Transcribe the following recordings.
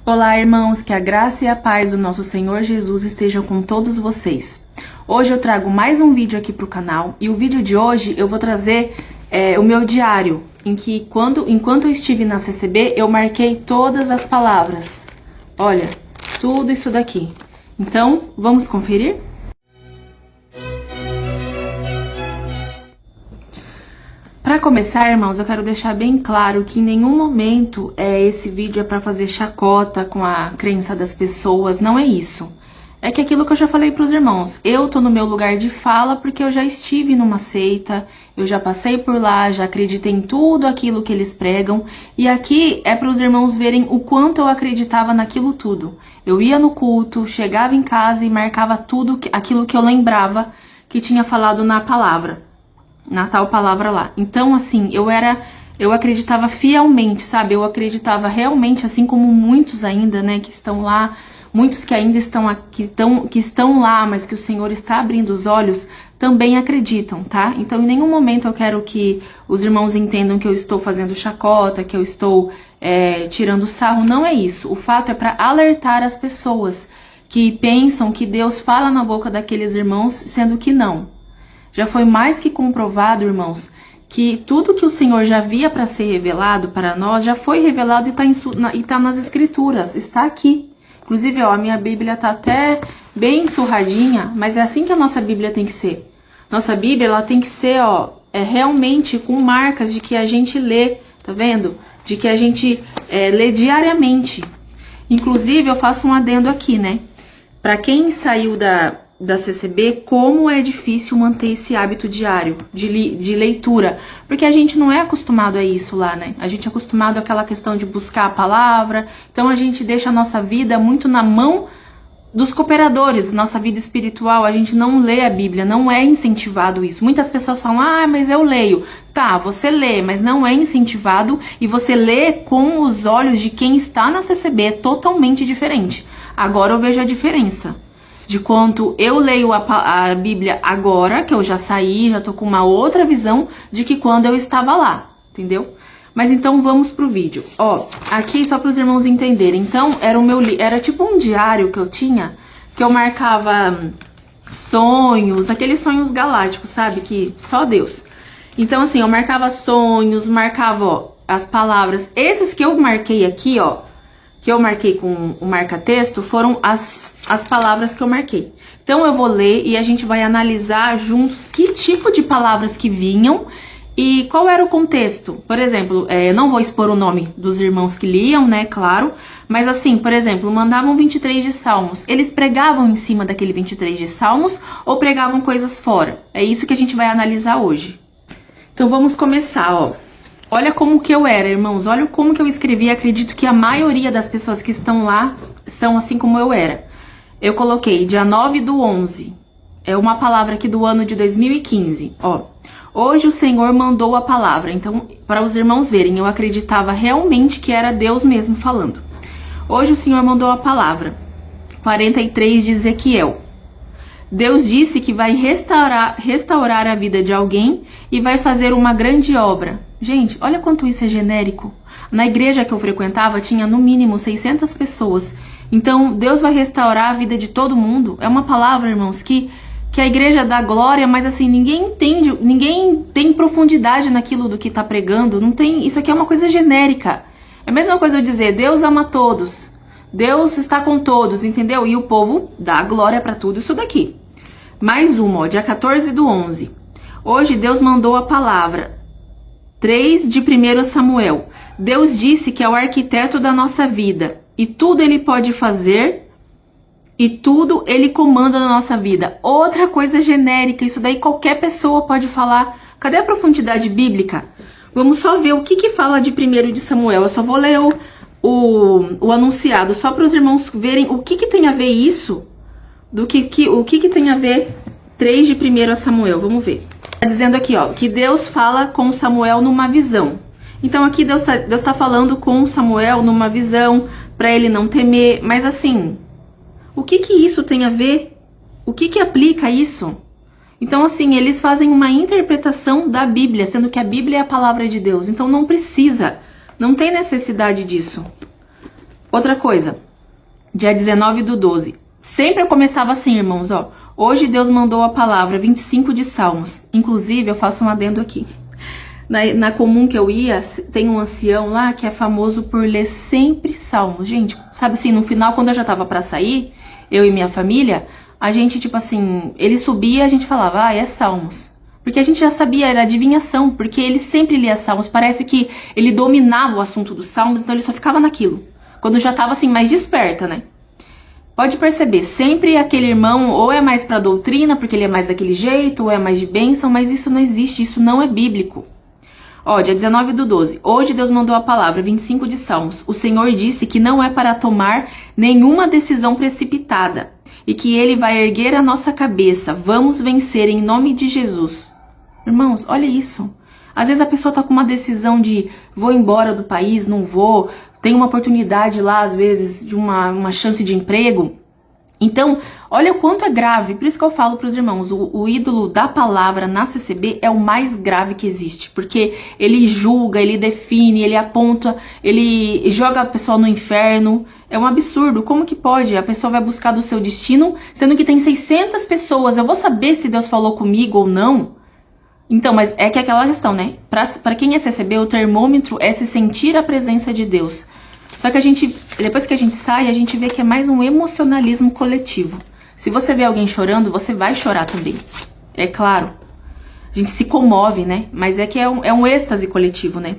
Olá, irmãos, que a graça e a paz do nosso Senhor Jesus estejam com todos vocês. Hoje eu trago mais um vídeo aqui para o canal e o vídeo de hoje eu vou trazer o meu diário, em que enquanto eu estive na CCB eu marquei todas as palavras. Olha, tudo isso daqui. Então, vamos conferir? Para começar, irmãos, eu quero deixar bem claro que em nenhum momento esse vídeo é para fazer chacota com a crença das pessoas, não é isso. É que aquilo que eu já falei para os irmãos, eu tô no meu lugar de fala porque eu já estive numa seita, eu já passei por lá, já acreditei em tudo aquilo que eles pregam, e aqui é para os irmãos verem o quanto eu acreditava naquilo tudo. Eu ia no culto, chegava em casa e marcava tudo aquilo que eu lembrava que tinha falado na palavra. Na tal palavra lá. Então, assim, eu acreditava fielmente, sabe? Eu acreditava realmente, assim como muitos ainda, né, que estão lá, muitos que ainda estão aqui, que estão lá, mas que o Senhor está abrindo os olhos, também acreditam, tá? Então, em nenhum momento eu quero que os irmãos entendam que eu estou fazendo chacota, que eu estou tirando sarro, não é isso. O fato é para alertar as pessoas que pensam que Deus fala na boca daqueles irmãos, sendo que não. Já foi mais que comprovado, irmãos, que tudo que o Senhor já havia para ser revelado para nós, já foi revelado e tá nas Escrituras, está aqui. Inclusive, ó, a minha Bíblia tá até bem surradinha, mas é assim que a nossa Bíblia tem que ser. Nossa Bíblia, ela tem que ser, ó, realmente com marcas de que a gente lê, tá vendo? De que a gente lê diariamente. Inclusive, eu faço um adendo aqui, né? Para quem saiu da CCB, como é difícil manter esse hábito diário de leitura, porque a gente não é acostumado a isso lá, né? A gente é acostumado àquela questão de buscar a palavra, então a gente deixa a nossa vida muito na mão dos cooperadores, nossa vida espiritual, a gente não lê a Bíblia, não é incentivado isso. Muitas pessoas falam, mas eu leio. Tá, você lê, mas não é incentivado e você lê com os olhos de quem está na CCB, é totalmente diferente. Agora eu vejo a diferença de quanto eu leio a Bíblia agora, que eu já saí, já tô com uma outra visão de que quando eu estava lá, entendeu? Mas então vamos pro vídeo. Ó, aqui só para os irmãos entenderem. Então, era tipo um diário que eu tinha, que eu marcava sonhos, aqueles sonhos galácticos, sabe? Que só Deus. Então, assim, eu marcava sonhos, marcava, ó, as palavras. Esses que eu marquei aqui, ó, que eu marquei com o marca-texto, foram as palavras que eu marquei. Então eu vou ler e a gente vai analisar juntos que tipo de palavras que vinham e qual era o contexto. Por exemplo, eu não vou expor o nome dos irmãos que liam, né, claro, mas assim, por exemplo, mandavam 23 de Salmos. Eles pregavam em cima daquele 23 de Salmos ou pregavam coisas fora? É isso que a gente vai analisar hoje. Então vamos começar, ó. Olha como que eu era, irmãos, olha como que eu escrevi. Acredito que a maioria das pessoas que estão lá são assim como eu era. Eu coloquei dia 9/11, é uma palavra aqui do ano de 2015, ó. Hoje o Senhor mandou a palavra, então, para os irmãos verem, eu acreditava realmente que era Deus mesmo falando. Hoje o Senhor mandou a palavra, 43 de Ezequiel. Deus disse que vai restaurar a vida de alguém e vai fazer uma grande obra. Gente, olha quanto isso é genérico. Na igreja que eu frequentava tinha no mínimo 600 pessoas. Então, Deus vai restaurar a vida de todo mundo. É uma palavra, irmãos, que a igreja dá glória, mas assim, ninguém entende, ninguém tem profundidade naquilo do que tá pregando. Não tem, isso aqui é uma coisa genérica. É a mesma coisa eu dizer, Deus ama todos. Deus está com todos, entendeu? E o povo dá glória para tudo isso daqui. Mais uma, ó, dia 14/11. Hoje Deus mandou a palavra. 3 de 1 Samuel. Deus disse que é o arquiteto da nossa vida. E tudo ele pode fazer. E tudo ele comanda na nossa vida. Outra coisa genérica. Isso daí qualquer pessoa pode falar. Cadê a profundidade bíblica? Vamos só ver o que fala de 1 de Samuel. Eu só vou ler o anunciado. Só para os irmãos verem o que tem a ver isso. O que tem a ver 3 de 1 Samuel. Vamos ver. Tá dizendo aqui, ó, que Deus fala com Samuel numa visão. Então aqui Deus tá falando com Samuel numa visão, para ele não temer. Mas assim, o que isso tem a ver? O que aplica isso? Então assim, eles fazem uma interpretação da Bíblia, sendo que a Bíblia é a palavra de Deus. Então não precisa, não tem necessidade disso. Outra coisa, dia 19/12. Sempre eu começava assim, irmãos, ó. Hoje Deus mandou a palavra, 25 de Salmos. Inclusive, eu faço um adendo aqui. Na comum que eu ia, tem um ancião lá que é famoso por ler sempre Salmos. Gente, sabe assim, no final, quando eu já tava pra sair, eu e minha família, a gente, tipo assim, ele subia e a gente falava, é Salmos. Porque a gente já sabia, era adivinhação, porque ele sempre lia Salmos. Parece que ele dominava o assunto dos Salmos, então ele só ficava naquilo. Quando já tava assim, mais desperta, né? Pode perceber, sempre aquele irmão ou é mais pra doutrina, porque ele é mais daquele jeito, ou é mais de bênção, mas isso não existe, isso não é bíblico. Ó, dia 19/12. Hoje Deus mandou a palavra, 25 de Salmos. O Senhor disse que não é para tomar nenhuma decisão precipitada e que Ele vai erguer a nossa cabeça. Vamos vencer em nome de Jesus. Irmãos, olha isso. Às vezes a pessoa tá com uma decisão de vou embora do país, não vou, tem uma oportunidade lá, às vezes, de uma chance de emprego. Então, olha o quanto é grave. Por isso que eu falo para os irmãos, o ídolo da palavra na CCB é o mais grave que existe. Porque ele julga, ele define, ele aponta, ele joga a pessoa no inferno. É um absurdo. Como que pode? A pessoa vai buscar do seu destino, sendo que tem 600 pessoas. Eu vou saber se Deus falou comigo ou não? Então, mas é que é aquela questão, né? Para quem é CCB, o termômetro é se sentir a presença de Deus. Só que a gente, depois que a gente sai, a gente vê que é mais um emocionalismo coletivo. Se você vê alguém chorando, você vai chorar também. É claro. A gente se comove, né? Mas é que é um êxtase coletivo, né?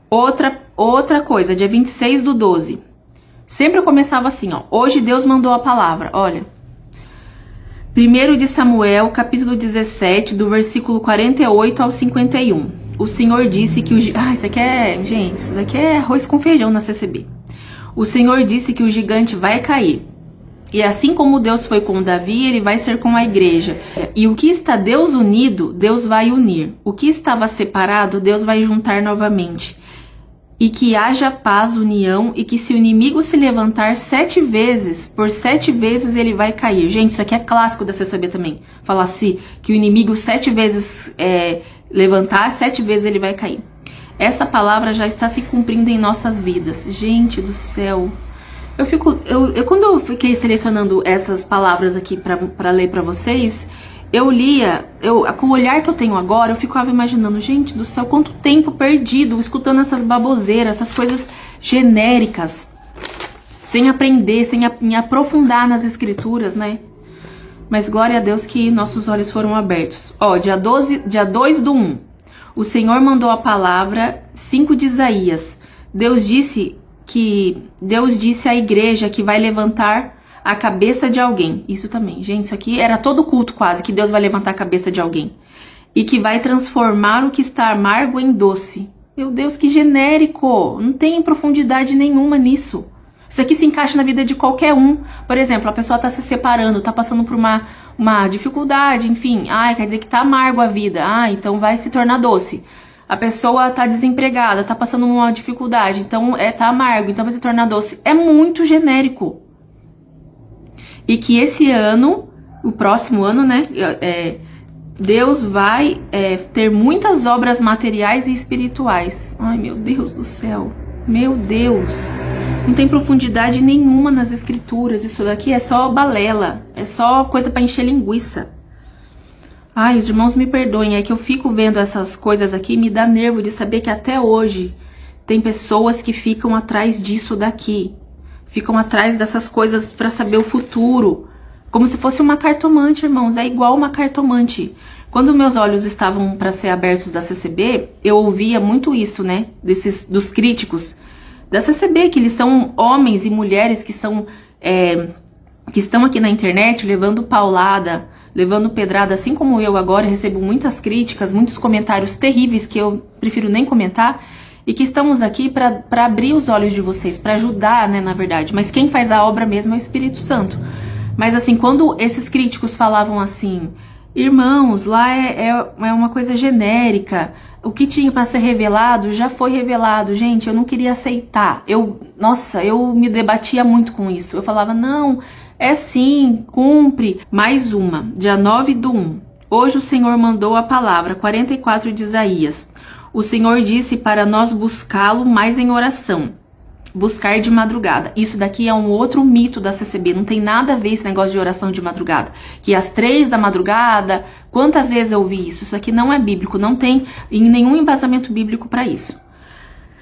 Outra coisa, dia 26/12. Sempre eu começava assim, ó. Hoje Deus mandou a palavra, olha. 1 de Samuel, capítulo 17, do versículo 48 ao 51. O Senhor disse que o... isso aqui é... Gente, isso daqui é arroz com feijão na CCB. O Senhor disse que o gigante vai cair. E assim como Deus foi com Davi, ele vai ser com a igreja. E o que está Deus unido, Deus vai unir. O que estava separado, Deus vai juntar novamente. E que haja paz, união, e que se o inimigo se levantar 7 vezes, por 7 vezes ele vai cair. Gente, isso aqui é clássico da CCB também. Falar assim, que o inimigo 7 vezes levantar, 7 vezes ele vai cair. Essa palavra já está se cumprindo em nossas vidas. Gente do céu. Quando eu fiquei selecionando essas palavras aqui para ler para vocês, eu lia, com o olhar que eu tenho agora, eu ficava imaginando, gente do céu, quanto tempo perdido escutando essas baboseiras, essas coisas genéricas, sem aprender, sem me aprofundar nas escrituras, né? Mas glória a Deus que nossos olhos foram abertos. Ó, dia 2/1. O Senhor mandou a palavra, 5 de Isaías. Deus disse à igreja que vai levantar a cabeça de alguém. Isso também, gente, isso aqui era todo culto quase, que Deus vai levantar a cabeça de alguém. E que vai transformar o que está amargo em doce. Meu Deus, que genérico! Não tem profundidade nenhuma nisso. Isso aqui se encaixa na vida de qualquer um. Por exemplo, a pessoa está se separando, está passando por uma dificuldade, enfim. Quer dizer que está amargo a vida. Então vai se tornar doce. A pessoa está desempregada, está passando uma dificuldade, então tá amargo, então vai se tornar doce. É muito genérico. E que esse ano, o próximo ano, né, Deus vai ter muitas obras materiais e espirituais. Ai, meu Deus do céu. Meu Deus. Não tem profundidade nenhuma nas escrituras. Isso daqui é só balela. É só coisa para encher linguiça. Ai, os irmãos me perdoem. É que eu fico vendo essas coisas aqui e me dá nervo de saber que até hoje tem pessoas que ficam atrás disso daqui. Ficam atrás dessas coisas para saber o futuro. Como se fosse uma cartomante, irmãos. É igual uma cartomante. Quando meus olhos estavam para ser abertos da CCB, eu ouvia muito isso, né? Dos críticos da CCB, que eles são homens e mulheres que estão aqui na internet levando paulada, levando pedrada, assim como eu agora recebo muitas críticas, muitos comentários terríveis que eu prefiro nem comentar, e que estamos aqui para abrir os olhos de vocês, para ajudar, né, na verdade. Mas quem faz a obra mesmo é o Espírito Santo. Mas assim, quando esses críticos falavam assim, irmãos, lá é uma coisa genérica, o que tinha para ser revelado já foi revelado. Gente, eu não queria aceitar. Eu me debatia muito com isso. Eu falava, não, é sim, cumpre. Mais uma, dia 9/1. Hoje o Senhor mandou a palavra, 44 de Isaías. O Senhor disse para nós buscá-lo mais em oração. buscar de madrugada. Isso daqui é um outro mito da CCB, não tem nada a ver esse negócio de oração de madrugada. Que às 3 da madrugada, quantas vezes eu ouvi isso? Isso aqui não é bíblico, não tem nenhum embasamento bíblico para isso.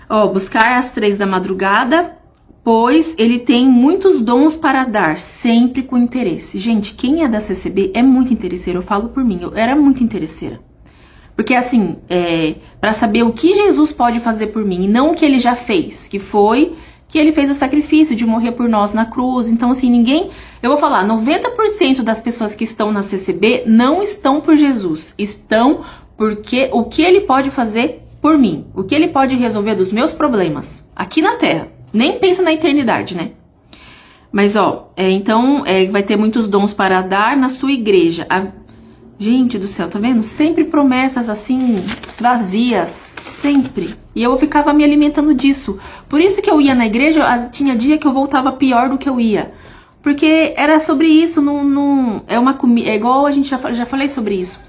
Ó, buscar às 3 da madrugada, pois ele tem muitos dons para dar, sempre com interesse. Gente, quem é da CCB é muito interesseiro, eu falo por mim, eu era muito interesseira. Porque assim, para saber o que Jesus pode fazer por mim, e não o que ele já fez, que foi que ele fez o sacrifício de morrer por nós na cruz. Então assim, eu vou falar, 90% das pessoas que estão na CCB não estão por Jesus, estão porque o que ele pode fazer por mim, o que ele pode resolver dos meus problemas, aqui na Terra. Nem pensa na eternidade, né? Mas ó, então vai ter muitos dons para dar na sua igreja. Gente do céu, tá vendo? Sempre promessas assim, vazias, sempre. E eu ficava me alimentando disso. Por isso que eu ia na igreja, tinha dia que eu voltava pior do que eu ia. Porque era sobre isso, é uma comida, é igual, a gente já falei sobre isso.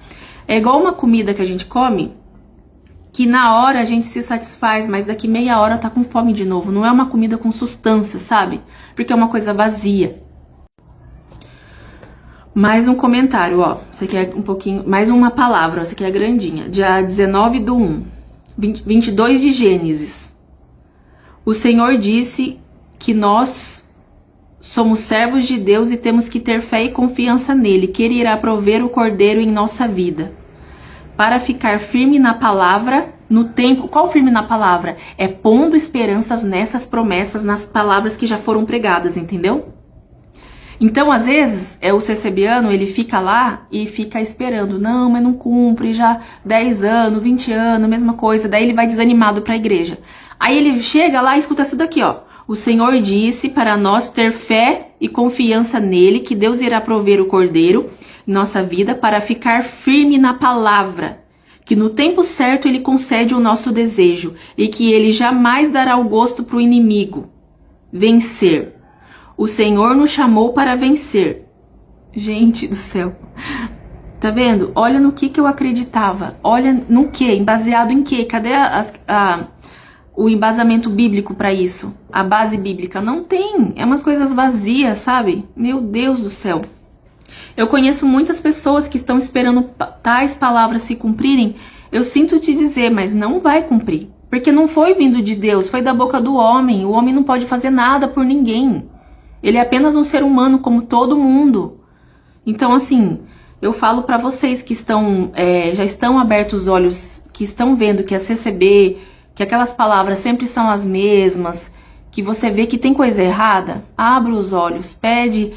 É igual uma comida que a gente come, que na hora a gente se satisfaz, mas daqui meia hora tá com fome de novo. Não é uma comida com substância, sabe? Porque é uma coisa vazia. Mais um comentário, ó. Isso aqui é um pouquinho... Mais uma palavra, ó. Isso aqui é grandinha. Dia 19/1. 22 de Gênesis. O Senhor disse que nós somos servos de Deus e temos que ter fé e confiança nele, que ele irá prover o cordeiro em nossa vida. Para ficar firme na palavra, no tempo... Qual firme na palavra? É pondo esperanças nessas promessas, nas palavras que já foram pregadas, entendeu? Então, às vezes, o CCBiano, ele fica lá e fica esperando. Não, mas não cumpre, já 10 anos, 20 anos, mesma coisa. Daí ele vai desanimado para a igreja. Aí ele chega lá e escuta isso daqui, ó. O Senhor disse para nós ter fé e confiança nele, que Deus irá prover o cordeiro em nossa vida para ficar firme na palavra. Que no tempo certo ele concede o nosso desejo e que ele jamais dará o gosto para o inimigo vencer. O Senhor nos chamou para vencer. Gente do céu. Tá vendo? Olha no que eu acreditava. Olha no que? Baseado em que? Cadê o embasamento bíblico para isso? A base bíblica? Não tem. É umas coisas vazias, sabe? Meu Deus do céu. Eu conheço muitas pessoas que estão esperando tais palavras se cumprirem. Eu sinto te dizer, mas não vai cumprir. Porque não foi vindo de Deus, foi da boca do homem. O homem não pode fazer nada por ninguém. Ele é apenas um ser humano como todo mundo. Então, assim, eu falo para vocês que já estão abertos os olhos, que estão vendo que a CCB, que aquelas palavras sempre são as mesmas, que você vê que tem coisa errada, abra os olhos, pede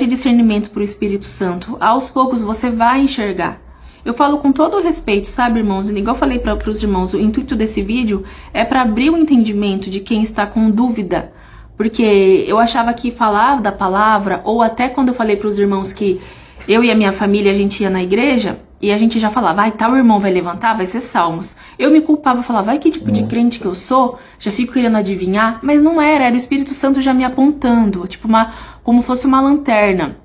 discernimento pro Espírito Santo. Aos poucos você vai enxergar. Eu falo com todo o respeito, sabe, irmãos? E igual eu falei para os irmãos, o intuito desse vídeo é para abrir o entendimento de quem está com dúvida. Porque eu achava que falar da palavra, ou até quando eu falei para os irmãos que eu e a minha família, a gente ia na igreja, e a gente já falava, tal irmão vai levantar, vai ser salmos. Eu me culpava, falava, vai que tipo de crente que eu sou, já fico querendo adivinhar, mas não era o Espírito Santo já me apontando, tipo como fosse uma lanterna.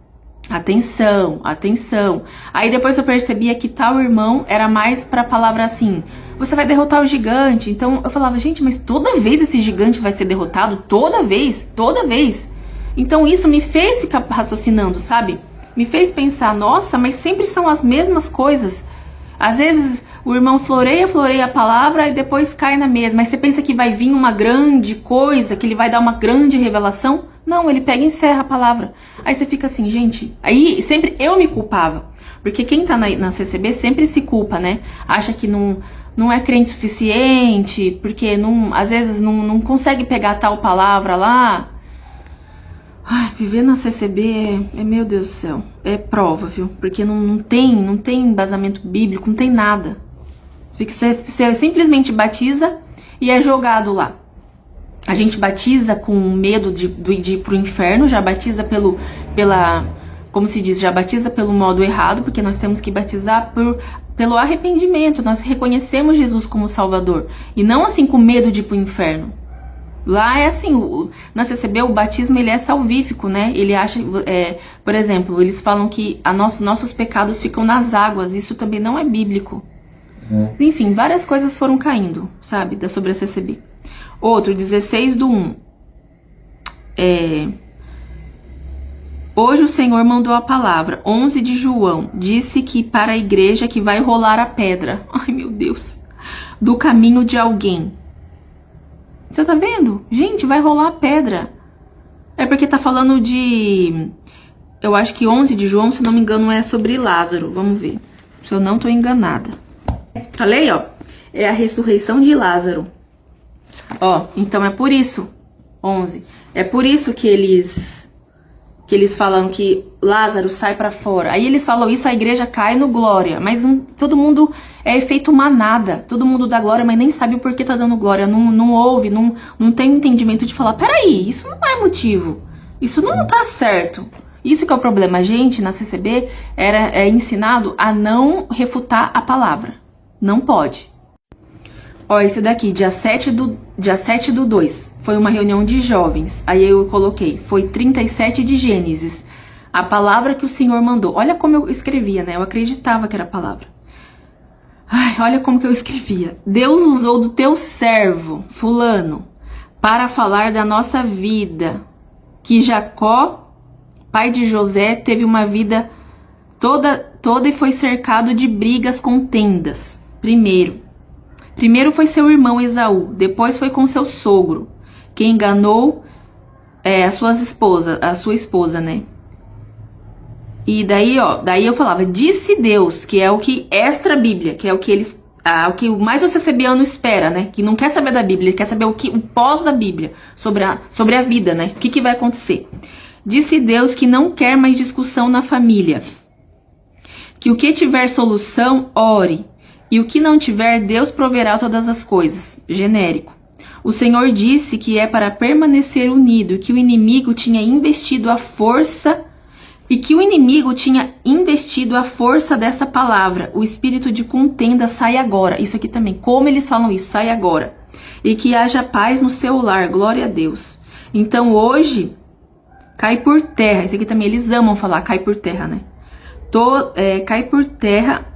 Atenção, atenção. Aí depois eu percebia que tal irmão era mais pra palavra assim, você vai derrotar o gigante. Então eu falava, gente, mas toda vez esse gigante vai ser derrotado? Toda vez, toda vez. Então isso me fez ficar raciocinando, sabe? Me fez pensar, nossa, mas sempre são as mesmas coisas. Às vezes o irmão floreia a palavra e depois cai na mesma. Mas você pensa que vai vir uma grande coisa, que ele vai dar uma grande revelação? Não, ele pega e encerra a palavra. Aí você fica assim, gente... Aí sempre eu me culpava. Porque quem tá na CCB sempre se culpa, né? Acha que não é crente suficiente, porque às vezes não consegue pegar tal palavra lá. Ai, viver na CCB meu Deus do céu, é prova, viu? Porque não tem embasamento bíblico, não tem nada. Você simplesmente batiza e é jogado lá. A gente batiza com medo de ir pro inferno, já batiza como se diz, já batiza pelo modo errado, porque nós temos que batizar pelo arrependimento. Nós reconhecemos Jesus como Salvador, e não assim com medo de ir pro inferno. Lá é assim, na CCB o batismo ele é salvífico, né? Ele acha, por exemplo, eles falam que nossos pecados ficam nas águas, isso também não é bíblico. Enfim, várias coisas foram caindo, sabe, sobre a CCB. Outro, 16/1. Hoje o Senhor mandou a palavra. 11 de João. Disse que para a igreja que vai rolar a pedra. Ai, meu Deus. Do caminho de alguém. Você tá vendo? Gente, vai rolar a pedra. É porque tá falando de... Eu acho que 11 de João, se não me engano, é sobre Lázaro. Vamos ver. Se eu não tô enganada. Falei, ó. É a ressurreição de Lázaro. Ó, então é por isso. 11. É por isso que eles falam que Lázaro sai pra fora. Aí eles falam isso, a igreja cai no glória. Mas todo mundo é efeito manada. Todo mundo dá glória, mas nem sabe o porquê tá dando glória. Não ouve, não tem entendimento de falar, peraí, isso não é motivo. Isso não tá certo. Isso que é o problema. A gente, na CCB, é ensinado a não refutar a palavra. Não pode. Ó, esse daqui, dia 7 do 2, foi uma reunião de jovens. Aí eu coloquei, foi 37 de Gênesis. A palavra que o Senhor mandou. Olha como eu escrevia, né? Eu acreditava que era a palavra. Ai, olha como que eu escrevia. Deus usou do teu servo, fulano, para falar da nossa vida. Que Jacó, pai de José, teve uma vida toda e foi cercado de brigas, contendas. Primeiro foi seu irmão Esaú, depois foi com seu sogro, que enganou a sua esposa, né? E daí, ó, daí eu falava, disse Deus, que é o que extra Bíblia, que é o que o que mais o CCBiano espera, né? Que não quer saber da Bíblia, ele quer saber o pós da Bíblia, sobre a vida, né? O que vai acontecer. Disse Deus que não quer mais discussão na família, que o que tiver solução, ore. E o que não tiver, Deus proverá todas as coisas. Genérico. O Senhor disse que é para permanecer unido e que o inimigo tinha investido a força dessa palavra. O espírito de contenda sai agora. Isso aqui também. Como eles falam isso? Sai agora. E que haja paz no seu lar. Glória a Deus. Então hoje cai por terra. Isso aqui também eles amam falar. Cai por terra, né? Cai por terra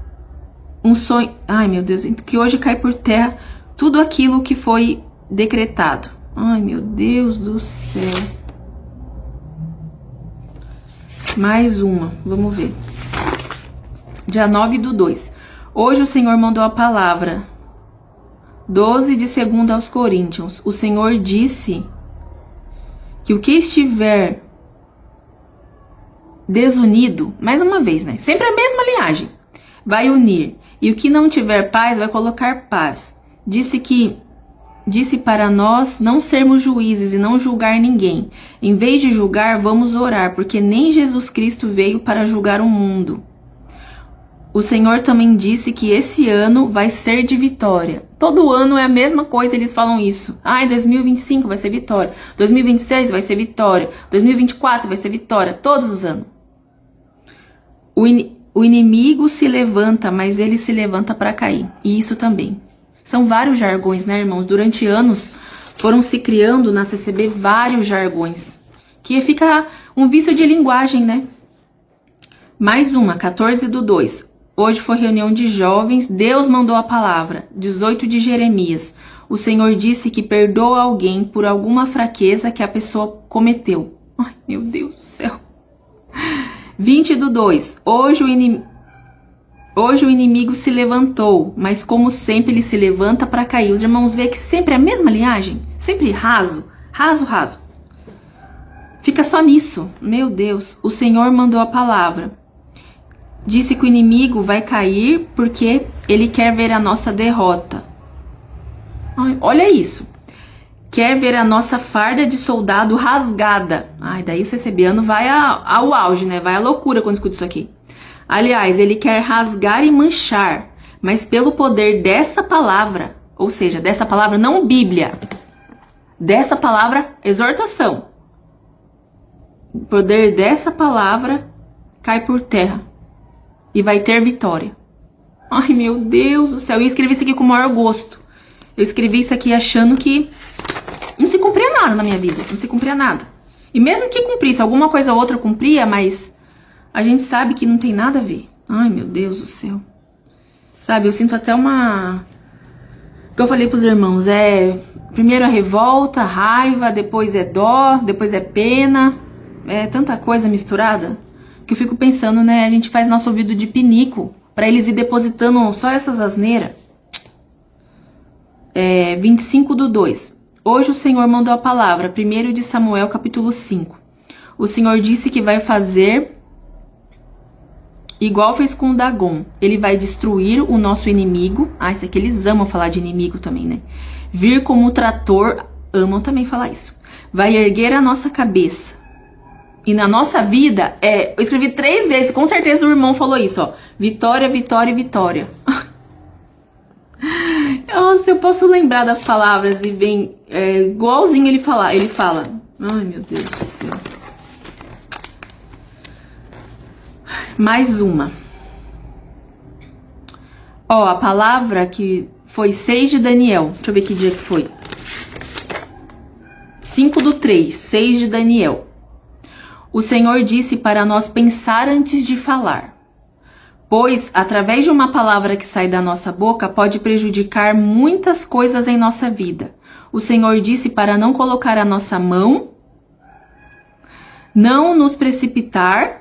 um sonho, ai meu Deus, que hoje cai por terra tudo aquilo que foi decretado. Ai meu Deus do céu. Mais uma, vamos ver. Dia 9 do 2. Hoje o Senhor mandou a palavra. 12 de 2 aos Coríntios. O Senhor disse que o que estiver desunido, mais uma vez, né? Sempre a mesma linhagem. Vai unir. E o que não tiver paz, vai colocar paz. Disse para nós não sermos juízes e não julgar ninguém. Em vez de julgar, vamos orar, porque nem Jesus Cristo veio para julgar o mundo. O Senhor também disse que esse ano vai ser de vitória. Todo ano é a mesma coisa, eles falam isso. Ai, 2025 vai ser vitória. 2026 vai ser vitória. 2024 vai ser vitória. Todos os anos. O inimigo se levanta, mas ele se levanta para cair. E isso também. São vários jargões, né, irmãos? Durante anos foram se criando na CCB vários jargões. Que fica um vício de linguagem, né? Mais uma, 14 do 2. Hoje foi reunião de jovens. Deus mandou a palavra. 18 de Jeremias. O Senhor disse que perdoa alguém por alguma fraqueza que a pessoa cometeu. Ai, meu Deus do céu. 20 do 2. Hoje o inimigo se levantou, mas como sempre ele se levanta para cair. Os irmãos veem que sempre é a mesma linhagem? Sempre raso. Fica só nisso. Meu Deus. O Senhor mandou a palavra. Disse que o inimigo vai cair porque ele quer ver a nossa derrota. Ai, olha isso. Quer ver a nossa farda de soldado rasgada. Ai, daí o CCBiano vai ao auge, né? Vai à loucura quando escuta isso aqui. Aliás, ele quer rasgar e manchar, mas pelo poder dessa palavra, ou seja, dessa palavra não Bíblia, dessa palavra exortação. O poder dessa palavra cai por terra e vai ter vitória. Ai, meu Deus do céu, eu escrevi isso aqui com o maior gosto. Eu escrevi isso aqui achando que não se cumpria nada na minha vida, não se cumpria nada. E mesmo que cumprisse, alguma coisa ou outra cumpria, mas a gente sabe que não tem nada a ver. Ai, meu Deus do céu. Sabe, eu sinto até uma que eu falei pros irmãos, primeiro a revolta, raiva, depois é dó, depois é pena, é tanta coisa misturada, que eu fico pensando, né, a gente faz nosso ouvido de pinico, pra eles ir depositando só essas asneiras. 25/2. Hoje o Senhor mandou a palavra, 1 de Samuel, capítulo 5. O Senhor disse que vai fazer igual fez com Dagon. Ele vai destruir o nosso inimigo. Isso aqui eles amam falar de inimigo também, né? Vir como um trator, amam também falar isso. Vai erguer a nossa cabeça. E na nossa vida, eu escrevi 3 vezes, com certeza o irmão falou isso, ó. Vitória, vitória e vitória. Nossa, eu posso lembrar das palavras e bem, igualzinho ele fala. Ai, meu Deus do céu. Mais uma. Ó, a palavra que foi 6 de Daniel. Deixa eu ver que dia que foi. 5/3, 6 de Daniel. O Senhor disse para nós pensar antes de falar, pois através de uma palavra que sai da nossa boca pode prejudicar muitas coisas em nossa vida. O Senhor disse para não colocar a nossa mão, não nos precipitar,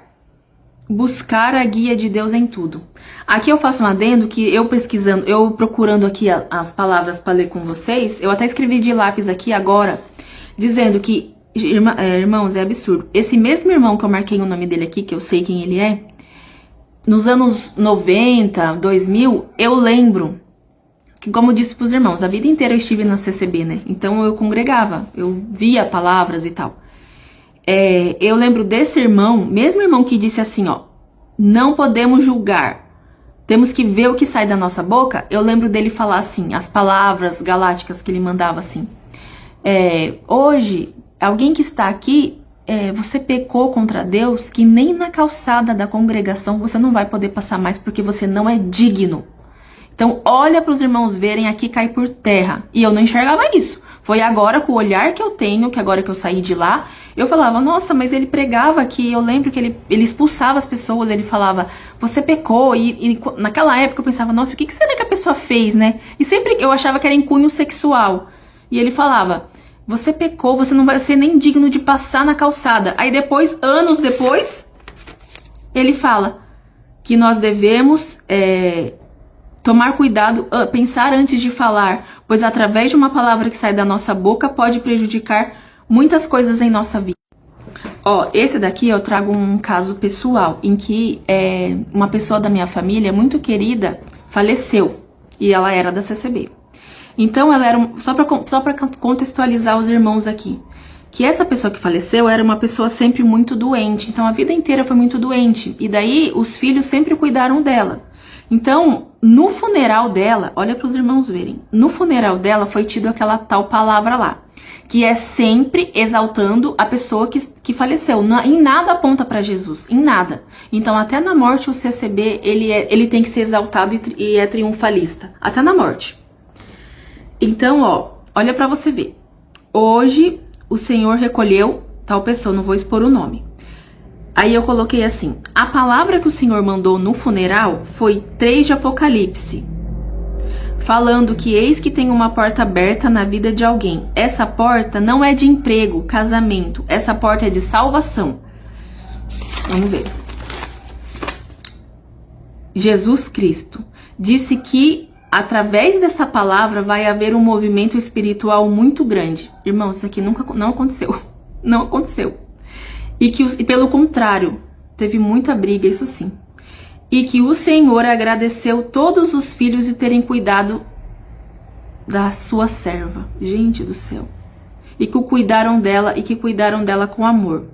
buscar a guia de Deus em tudo. Aqui eu faço um adendo que eu procurando aqui as palavras para ler com vocês, eu até escrevi de lápis aqui agora, dizendo que, irmãos, é absurdo. Esse mesmo irmão que eu marquei o nome dele aqui, que eu sei quem ele é, nos anos 90, 2000, eu lembro, que como eu disse pros irmãos, a vida inteira eu estive na CCB, né? Então eu congregava, eu via palavras e tal. Eu lembro desse irmão, mesmo irmão que disse assim, ó, não podemos julgar, temos que ver o que sai da nossa boca. Eu lembro dele falar assim, as palavras galácticas que ele mandava assim. Hoje, alguém que está aqui, você pecou contra Deus, que nem na calçada da congregação você não vai poder passar mais porque você não é digno. Então olha para os irmãos verem, aqui cai por terra. E eu não enxergava isso. Foi agora com o olhar que eu tenho, que agora que eu saí de lá, eu falava, nossa, mas ele pregava que eu lembro que ele expulsava as pessoas, ele falava, você pecou, e naquela época eu pensava, nossa, o que será que a pessoa fez, né? E sempre eu achava que era em cunho sexual. E ele falava, você pecou, você não vai ser nem digno de passar na calçada. Aí depois, anos depois, ele fala que nós devemos tomar cuidado, pensar antes de falar, pois através de uma palavra que sai da nossa boca pode prejudicar muitas coisas em nossa vida. Ó, esse daqui eu trago um caso pessoal, em que uma pessoa da minha família, muito querida, faleceu, e ela era da CCB. Então ela era, só pra contextualizar os irmãos aqui, que essa pessoa que faleceu era uma pessoa sempre muito doente, então a vida inteira foi muito doente, e daí os filhos sempre cuidaram dela. Então, no funeral dela, olha para os irmãos verem, no funeral dela foi tido aquela tal palavra lá, que é sempre exaltando a pessoa que faleceu, em nada aponta para Jesus, em nada. Então até na morte o CCB, ele tem que ser exaltado e é triunfalista, até na morte. Então, ó, olha para você ver, hoje o Senhor recolheu tal pessoa, não vou expor o nome. Aí eu coloquei assim, a palavra que o Senhor mandou no funeral foi 3 de Apocalipse, falando que eis que tem uma porta aberta na vida de alguém. Essa porta não é de emprego, casamento, essa porta é de salvação. Vamos ver. Jesus Cristo disse que através dessa palavra vai haver um movimento espiritual muito grande. Irmão, isso aqui não aconteceu. Não aconteceu. E pelo contrário, teve muita briga, isso sim. E que o Senhor agradeceu todos os filhos de terem cuidado da sua serva. Gente do céu. E que cuidaram dela com amor.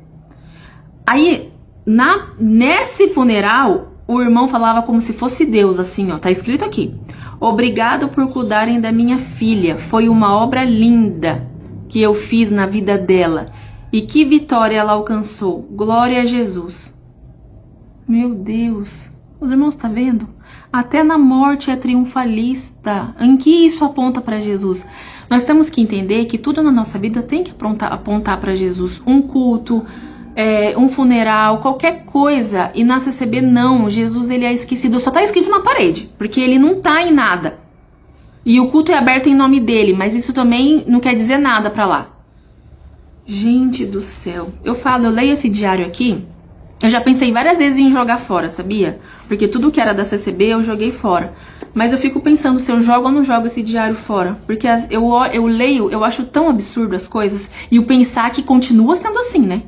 Aí, nesse funeral, o irmão falava como se fosse Deus, assim, ó, tá escrito aqui. Obrigado por cuidarem da minha filha. Foi uma obra linda que eu fiz na vida dela. E que vitória ela alcançou. Glória a Jesus. Meu Deus. Os irmãos, tá vendo? Até na morte é triunfalista. Em que isso aponta para Jesus? Nós temos que entender que tudo na nossa vida tem que apontar para Jesus. Um culto, um funeral, qualquer coisa. E na CCB não. Jesus, ele é esquecido. Só tá escrito na parede. Porque ele não tá em nada. E o culto é aberto em nome dele, mas isso também não quer dizer nada pra lá. Gente do céu. Eu leio esse diário aqui, eu já pensei várias vezes em jogar fora, sabia? Porque tudo que era da CCB eu joguei fora. Mas eu fico pensando se eu jogo ou não jogo esse diário fora. Porque eu leio, eu acho tão absurdo as coisas. E o pensar que continua sendo assim, né?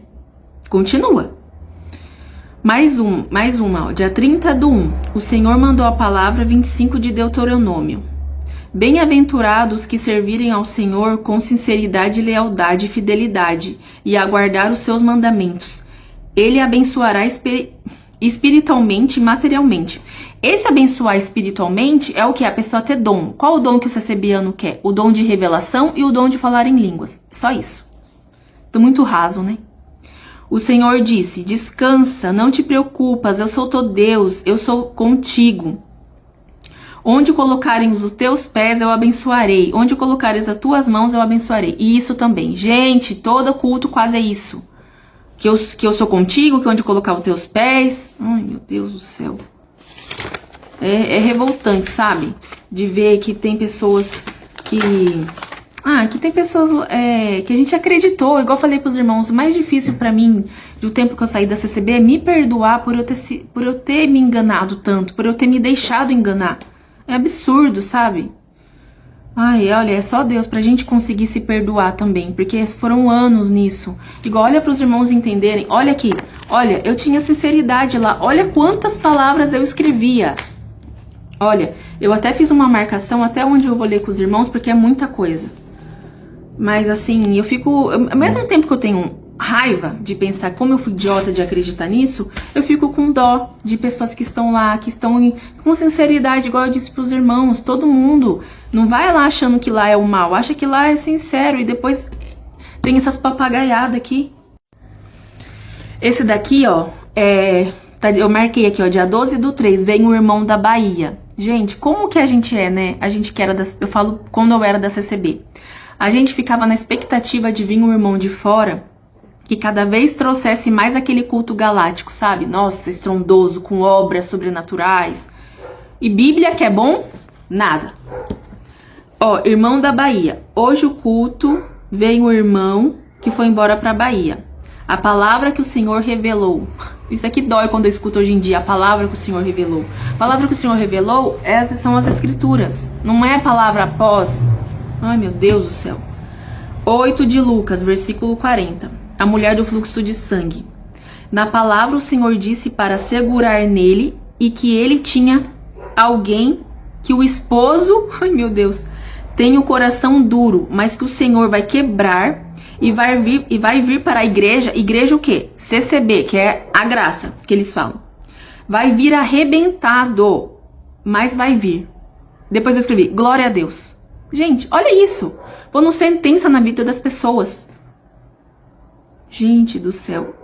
Continua. Mais uma, ó. Dia 30/1. O Senhor mandou a palavra 25 de Deuteronômio. Bem-aventurados que servirem ao Senhor com sinceridade, lealdade e fidelidade, e aguardar os seus mandamentos. Ele abençoará espiritualmente e materialmente. Esse abençoar espiritualmente é o que? A pessoa ter dom. Qual o dom que o CCBiano quer? O dom de revelação e o dom de falar em línguas. Só isso. Tô muito raso, né? O Senhor disse, descansa, não te preocupas, eu sou teu Deus, eu sou contigo. Onde colocarem os teus pés, eu abençoarei. Onde colocares as tuas mãos, eu abençoarei. E isso também. Gente, todo culto quase é isso. Que eu sou contigo, que onde colocar os teus pés. Ai, meu Deus do céu. É revoltante, sabe? De ver que tem pessoas que... que tem pessoas que a gente acreditou. Igual eu falei pros irmãos, o mais difícil pra mim, do tempo que eu saí da CCB, é me perdoar por eu ter me enganado tanto. Por eu ter me deixado enganar. É absurdo, sabe? Ai, olha, é só Deus pra gente conseguir se perdoar também, porque foram anos nisso. Igual, olha pros irmãos entenderem, olha aqui, olha, eu tinha sinceridade lá, olha quantas palavras eu escrevia. Olha, eu até fiz uma marcação até onde eu vou ler com os irmãos, porque é muita coisa. Mas assim, eu fico, ao mesmo tempo que eu tenho raiva de pensar como eu fui idiota de acreditar nisso, eu fico com dó de pessoas que estão lá, que estão com sinceridade, igual eu disse pros irmãos, todo mundo não vai lá achando que lá é o mal, acha que lá é sincero e depois tem essas papagaiadas aqui. Esse daqui, ó, eu marquei aqui, ó, dia 12/3, vem o irmão da Bahia. Gente, como que a gente é, né? A gente que era eu falo quando eu era da CCB. A gente ficava na expectativa de vir um irmão de fora que cada vez trouxesse mais aquele culto galáctico, sabe? Nossa, estrondoso, com obras sobrenaturais. E Bíblia, que é bom? Nada. Ó, irmão da Bahia. Hoje o culto vem o irmão que foi embora pra Bahia. A palavra que o Senhor revelou. Isso aqui dói quando eu escuto hoje em dia. A palavra que o Senhor revelou. A palavra que o Senhor revelou, essas são as escrituras. Não é a palavra após. Ai, meu Deus do céu. 8 de Lucas, versículo 40. A mulher do fluxo de sangue. Na palavra o Senhor disse para segurar nele e que ele tinha alguém que o esposo, ai meu Deus, tem o coração duro, mas que o Senhor vai quebrar e vai vir para a igreja. Igreja o quê? CCB, que é a graça que eles falam. Vai vir arrebentado, mas vai vir. Depois eu escrevi, glória a Deus. Gente, olha isso. Pondo sentença na vida das pessoas. Gente do céu.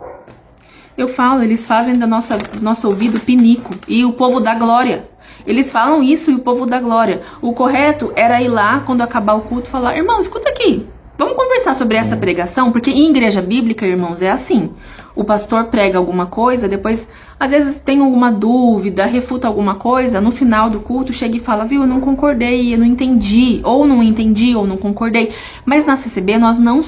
Eu falo, eles fazem do nosso ouvido pinico. E o povo dá glória. Eles falam isso e o povo dá glória. O correto era ir lá, quando acabar o culto, falar, irmão, escuta aqui. Vamos conversar sobre essa pregação, porque em igreja bíblica, irmãos, é assim. O pastor prega alguma coisa, depois, às vezes tem alguma dúvida, refuta alguma coisa, no final do culto chega e fala, viu, eu não concordei, eu não entendi, ou não concordei. Mas na CCB nós não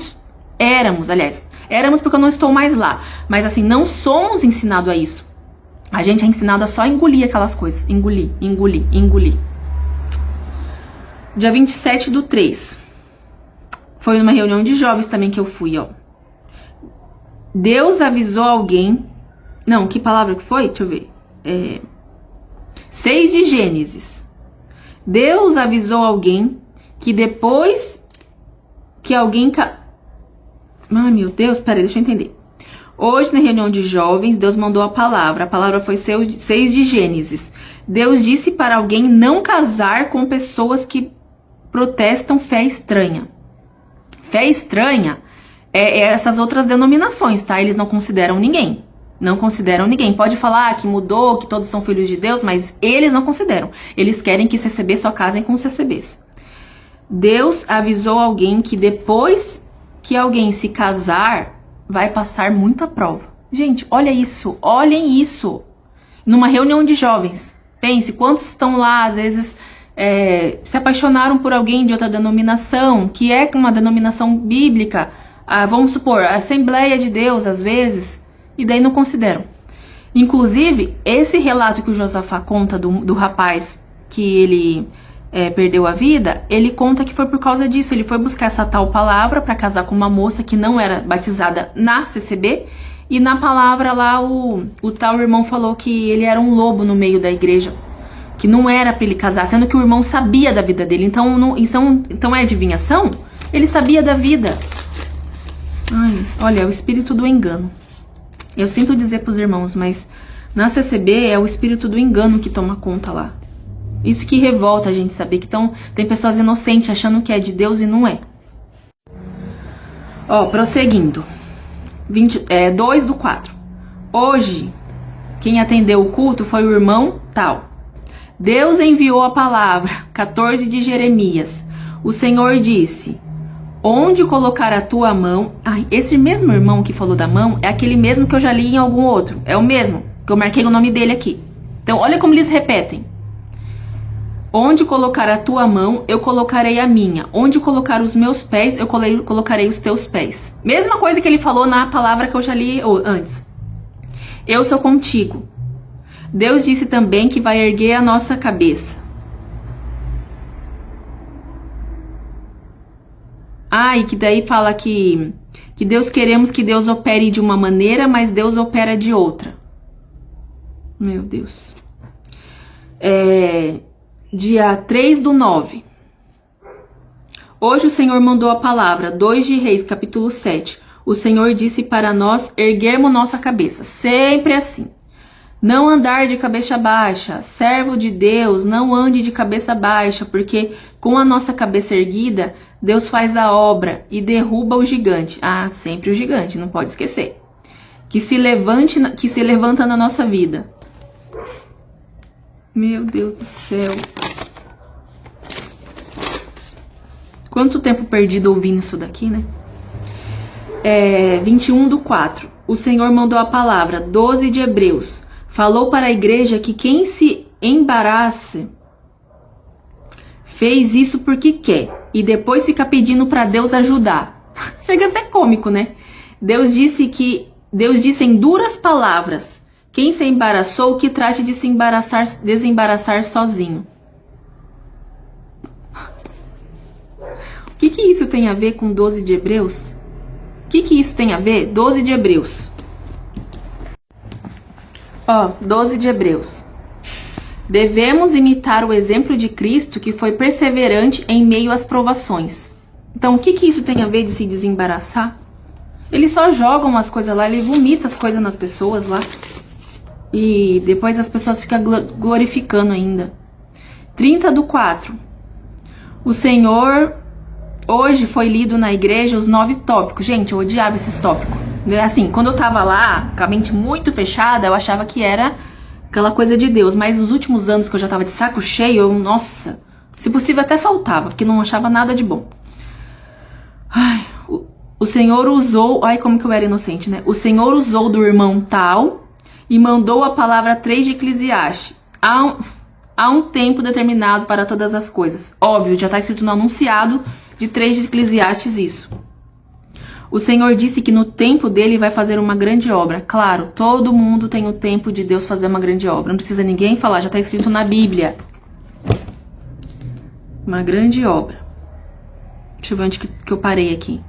éramos, aliás, éramos porque eu não estou mais lá, mas assim, não somos ensinados a isso. A gente é ensinado a só engolir aquelas coisas, engolir. Dia 27/3. Foi numa reunião de jovens também que eu fui, ó. Deus avisou alguém... Não, que palavra que foi? Deixa eu ver. 6 de Gênesis. Deus avisou alguém que depois que alguém... Ai, meu Deus, peraí, deixa eu entender. Hoje, na reunião de jovens, Deus mandou a palavra. A palavra foi 6 de Gênesis. Deus disse para alguém não casar com pessoas que protestam fé estranha. Fé estranha é essas outras denominações, tá? Eles não consideram ninguém. Não consideram ninguém. Pode falar que mudou, que todos são filhos de Deus, mas eles não consideram. Eles querem que CCB só casem com CCBs. Deus avisou alguém que depois que alguém se casar, vai passar muita prova. Gente, olha isso. Olhem isso. Numa reunião de jovens. Pense, quantos estão lá, às vezes, se apaixonaram por alguém de outra denominação, que é uma denominação bíblica, vamos supor, a Assembleia de Deus, às vezes, e daí não consideram. Inclusive, esse relato que o Josafá conta do rapaz que ele perdeu a vida, ele conta que foi por causa disso. Ele foi buscar essa tal palavra para casar com uma moça que não era batizada na CCB, e na palavra lá o tal irmão falou que ele era um lobo no meio da igreja, que não era para ele casar, sendo que o irmão sabia da vida dele. Então é adivinhação? Ele sabia da vida. Ai, olha, é o espírito do engano. Eu sinto dizer pros irmãos, mas na CCB é o espírito do engano que toma conta lá. Isso que revolta a gente saber que tem pessoas inocentes achando que é de Deus e não é. Ó, prosseguindo. 2/4. Hoje, quem atendeu o culto foi o irmão tal. Deus enviou a palavra, 14 de Jeremias. O Senhor disse: onde colocar a tua mão... esse mesmo irmão que falou da mão é aquele mesmo que eu já li em algum outro. É o mesmo, que eu marquei o nome dele aqui. Então, olha como eles repetem. Onde colocar a tua mão, eu colocarei a minha. Onde colocar os meus pés, eu colocarei os teus pés. Mesma coisa que ele falou na palavra que eu já li antes. Eu sou contigo. Deus disse também que vai erguer a nossa cabeça. E que daí fala que Deus queremos que Deus opere de uma maneira, mas Deus opera de outra. Meu Deus. Dia 3/9. Hoje o Senhor mandou a palavra, 2 de Reis, capítulo 7. O Senhor disse para nós erguermos nossa cabeça. Sempre assim. Não andar de cabeça baixa. Servo de Deus, não ande de cabeça baixa, porque com a nossa cabeça erguida, Deus faz a obra e derruba o gigante. Sempre o gigante, não pode esquecer. Que se levanta na nossa vida. Meu Deus do céu. Quanto tempo perdido ouvindo isso daqui, né? 21/4. O Senhor mandou a palavra, 12 de Hebreus. Falou para a igreja que quem se embaraça fez isso porque quer. E depois fica pedindo para Deus ajudar. Chega a ser cômico, né? Deus disse em duras palavras: quem se embaraçou, que trate de desembaraçar sozinho. O que isso tem a ver com 12 de Hebreus? O que isso tem a ver? 12 de Hebreus. 12 de Hebreus. Devemos imitar o exemplo de Cristo, que foi perseverante em meio às provações. Então, o que isso tem a ver de se desembaraçar? Eles só jogam as coisas lá, ele vomita as coisas nas pessoas lá. E depois as pessoas ficam glorificando ainda. 30/4. O Senhor, hoje foi lido na igreja os 9 tópicos. Gente, eu odiava esses tópicos. Assim, quando eu tava lá, com a mente muito fechada, eu achava que era aquela coisa de Deus. Mas nos últimos anos que eu já tava de saco cheio, nossa, se possível até faltava, porque não achava nada de bom. O Senhor usou... como que eu era inocente, né? O Senhor usou do irmão tal e mandou a palavra 3 de Eclesiastes. Há um tempo determinado para todas as coisas. Óbvio, já está escrito no anunciado de 3 de Eclesiastes isso. O Senhor disse que no tempo dele vai fazer uma grande obra. Claro, todo mundo tem o tempo de Deus fazer uma grande obra. Não precisa ninguém falar, já está escrito na Bíblia. Uma grande obra. Deixa eu ver onde que eu parei aqui.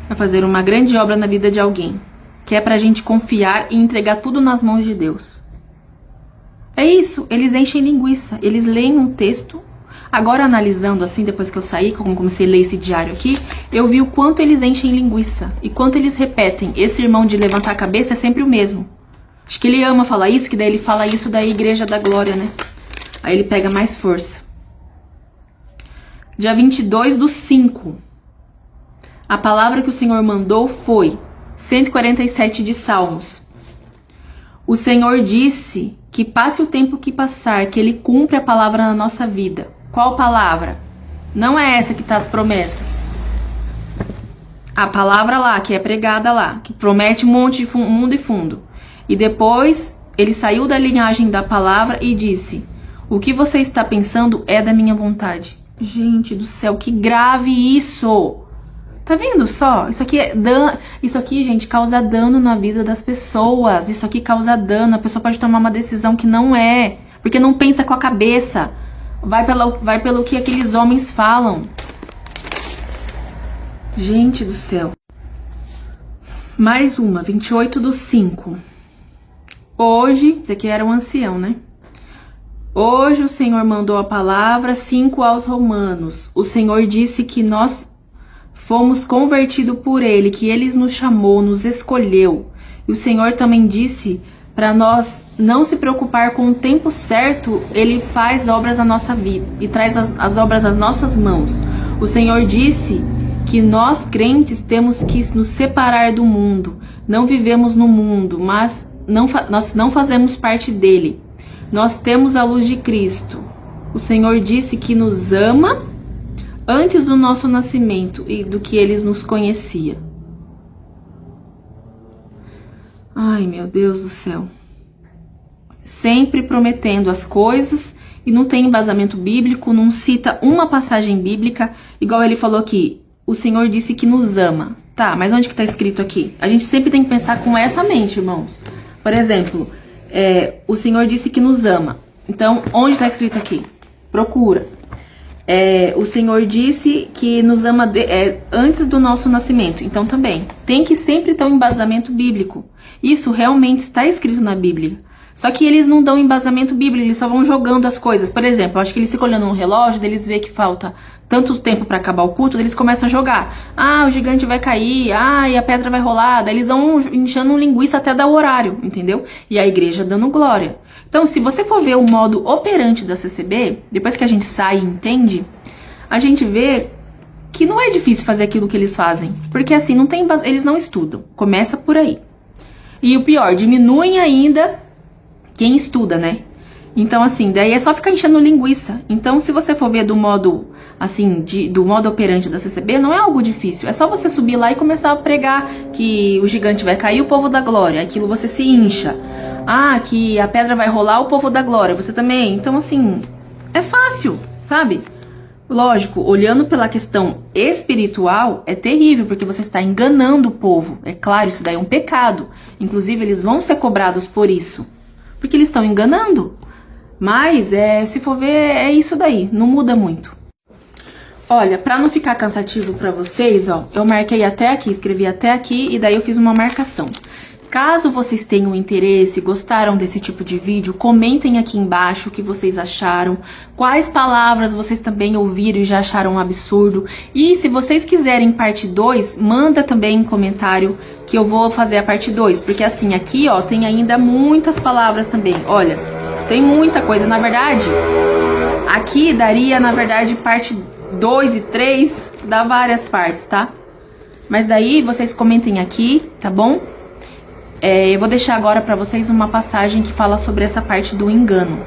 Vai fazer uma grande obra na vida de alguém. Que é pra gente confiar e entregar tudo nas mãos de Deus. É isso, eles enchem linguiça. Eles leem um texto. Agora, analisando assim, depois que eu saí, como comecei a ler esse diário aqui, eu vi o quanto eles enchem linguiça e quanto eles repetem. Esse irmão de levantar a cabeça é sempre o mesmo. Acho que ele ama falar isso, que daí ele fala isso da Igreja da Glória, né? Aí ele pega mais força. Dia 22/5. A palavra que o Senhor mandou foi 147 de Salmos. O Senhor disse que passe o tempo que passar, que Ele cumpre a palavra na nossa vida. Qual palavra? Não é essa que está as promessas. A palavra lá, que é pregada lá, que promete um monte de mundo e fundo. E depois, ele saiu da linhagem da palavra e disse: O que você está pensando é da minha vontade. Gente do céu, que grave isso! Tá vendo só? Isso aqui, gente, causa dano na vida das pessoas. Isso aqui causa dano. A pessoa pode tomar uma decisão que não é, porque não pensa com a cabeça. Vai pelo que aqueles homens falam. Gente do céu. Mais uma, 28/5. Hoje, esse aqui era um ancião, né? Hoje o Senhor mandou a palavra 5 aos romanos. O Senhor disse que nós fomos convertidos por Ele, que Ele nos chamou, nos escolheu. E o Senhor também disse para nós não se preocupar com o tempo certo, Ele faz obras na nossa vida e traz as obras às nossas mãos. O Senhor disse que nós crentes temos que nos separar do mundo. Não vivemos no mundo, mas nós não fazemos parte dele. Nós temos a luz de Cristo. O Senhor disse que nos ama antes do nosso nascimento e do que Ele nos conhecia. Ai, meu Deus do céu. Sempre prometendo as coisas e não tem embasamento bíblico, não cita uma passagem bíblica, igual ele falou aqui. O Senhor disse que nos ama. Tá, mas onde que tá escrito aqui? A gente sempre tem que pensar com essa mente, irmãos. Por exemplo, o Senhor disse que nos ama. Então, onde tá escrito aqui? Procura. O Senhor disse que nos ama antes do nosso nascimento. Então também, tem que sempre ter um embasamento bíblico. Isso realmente está escrito na Bíblia. Só que eles não dão embasamento bíblico, eles só vão jogando as coisas. Por exemplo, eu acho que eles ficam olhando no relógio, eles vê que falta tanto tempo para acabar o culto, eles começam a jogar. Ah, o gigante vai cair, e a pedra vai rolar. Daí eles vão enchendo linguiça até dar o horário, entendeu? E a igreja dando glória. Então, se você for ver o modo operante da CCB, depois que a gente sai e entende, a gente vê que não é difícil fazer aquilo que eles fazem. Porque assim, eles não estudam. Começa por aí. E o pior, diminuem ainda quem estuda, né? Então, assim, daí é só ficar enchendo linguiça. Então, se você for ver do modo, assim, do modo operante da CCB, não é algo difícil. É só você subir lá e começar a pregar que o gigante vai cair, o povo da glória. Aquilo você se incha. Que a pedra vai rolar, o povo da glória. Você também. Então, assim, é fácil, sabe? Lógico, olhando pela questão espiritual, é terrível, porque você está enganando o povo. É claro, isso daí é um pecado. Inclusive, eles vão ser cobrados por isso. Porque eles estão enganando. Mas, se for ver, é isso daí. Não muda muito. Olha, pra não ficar cansativo pra vocês, ó, eu marquei até aqui, escrevi até aqui e daí eu fiz uma marcação. Caso vocês tenham interesse, gostaram desse tipo de vídeo, comentem aqui embaixo o que vocês acharam, quais palavras vocês também ouviram e já acharam um absurdo. E se vocês quiserem parte 2, manda também em comentário que eu vou fazer a parte 2. Porque assim, aqui ó, tem ainda muitas palavras também, olha, tem muita coisa. Na verdade, aqui daria, na verdade, parte 2 e 3, dá várias partes, tá? Mas daí vocês comentem aqui, tá bom? Eu vou deixar agora pra vocês uma passagem que fala sobre essa parte do engano.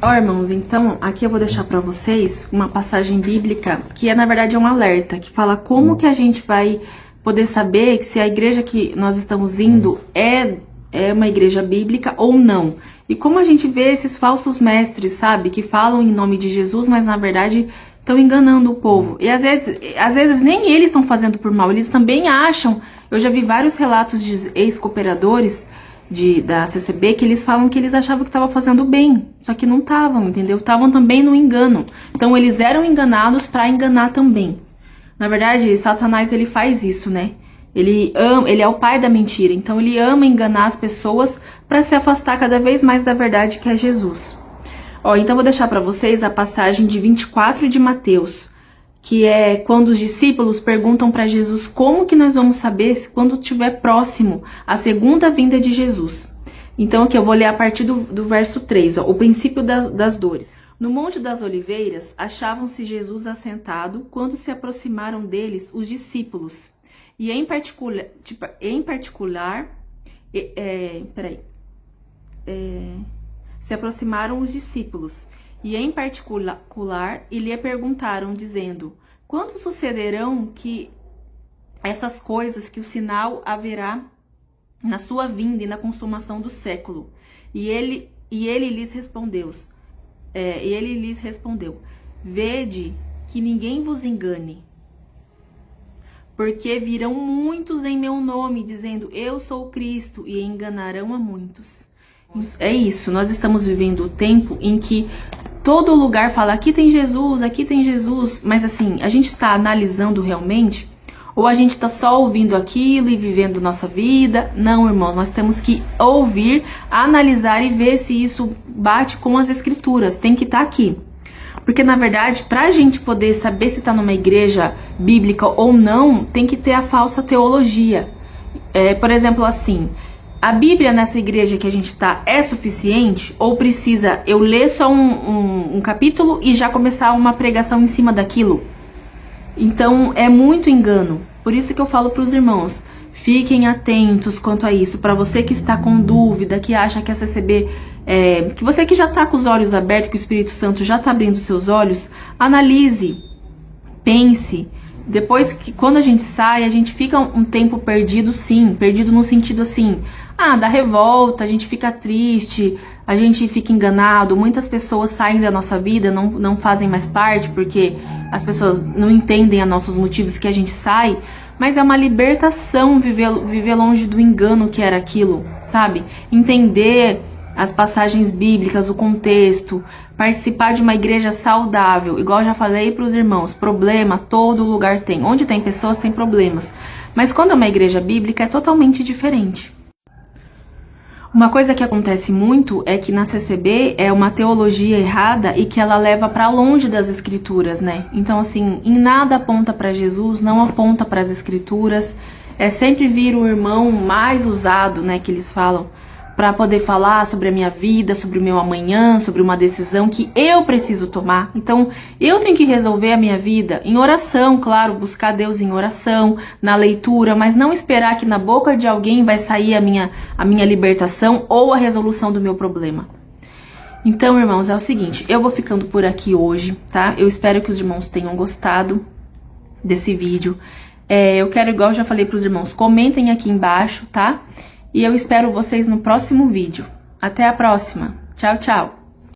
Ó, irmãos, então, aqui eu vou deixar pra vocês uma passagem bíblica que na verdade é um alerta, que fala como que a gente vai poder saber se a igreja que nós estamos indo é uma igreja bíblica ou não. E como a gente vê esses falsos mestres, sabe, que falam em nome de Jesus, mas na verdade estão enganando o povo. E às vezes nem eles estão fazendo por mal, eles também acham. Eu já vi vários relatos de ex-cooperadores da CCB que eles falam que eles achavam que estavam fazendo bem, só que não estavam, entendeu? Estavam também no engano. Então eles eram enganados para enganar também. Na verdade, Satanás ele faz isso, né? Ele é o pai da mentira, então ele ama enganar as pessoas para se afastar cada vez mais da verdade que é Jesus. Ó, então vou deixar para vocês a passagem de 24 de Mateus, que é quando os discípulos perguntam para Jesus como que nós vamos saber se quando estiver próximo a segunda vinda de Jesus. Então aqui eu vou ler a partir do verso 3, ó, o princípio das dores. No Monte das Oliveiras, achavam-se Jesus assentado quando se aproximaram deles os discípulos. E em particular, se aproximaram os discípulos. E em particular, e lhe perguntaram, dizendo: quando sucederão que essas coisas, que o sinal haverá na sua vinda e na consumação do século? E ele lhes respondeu: E ele lhes respondeu: vede que ninguém vos engane, porque virão muitos em meu nome, dizendo, eu sou o Cristo, e enganarão a muitos. É isso, nós estamos vivendo o tempo em que todo lugar fala, aqui tem Jesus, mas assim, a gente está analisando realmente, ou a gente está só ouvindo aquilo e vivendo nossa vida? Não, irmãos, nós temos que ouvir, analisar e ver se isso bate com as escrituras, tem que estar aqui. Porque, na verdade, para a gente poder saber se está numa igreja bíblica ou não, tem que ter a falsa teologia. Por exemplo, assim, a Bíblia nessa igreja que a gente está é suficiente? Ou precisa eu ler só um capítulo e já começar uma pregação em cima daquilo? Então, é muito engano. Por isso que eu falo para os irmãos, fiquem atentos quanto a isso. Para você que está com dúvida, que acha que a CCB... que você que já está com os olhos abertos, que o Espírito Santo já está abrindo seus olhos, analise, pense. Depois que quando a gente sai, a gente fica um tempo perdido, sim, perdido no sentido assim, da revolta, a gente fica triste, a gente fica enganado, muitas pessoas saem da nossa vida, não fazem mais parte, porque as pessoas não entendem os nossos motivos que a gente sai, mas é uma libertação viver longe do engano que era aquilo, sabe? Entender as passagens bíblicas, o contexto, participar de uma igreja saudável, igual eu já falei para os irmãos, problema todo lugar tem, onde tem pessoas tem problemas, mas quando é uma igreja bíblica é totalmente diferente. Uma coisa que acontece muito é que na CCB é uma teologia errada e que ela leva para longe das escrituras, né? Então assim, em nada aponta para Jesus, não aponta para as escrituras, é sempre vir o irmão mais usado, né, que eles falam, para poder falar sobre a minha vida, sobre o meu amanhã, sobre uma decisão que eu preciso tomar. Então, eu tenho que resolver a minha vida em oração, claro, buscar Deus em oração, na leitura, mas não esperar que na boca de alguém vai sair a minha libertação ou a resolução do meu problema. Então, irmãos, é o seguinte, eu vou ficando por aqui hoje, tá? Eu espero que os irmãos tenham gostado desse vídeo. Eu quero, igual eu já falei para os irmãos, comentem aqui embaixo, tá? E eu espero vocês no próximo vídeo. Até a próxima. Tchau, tchau.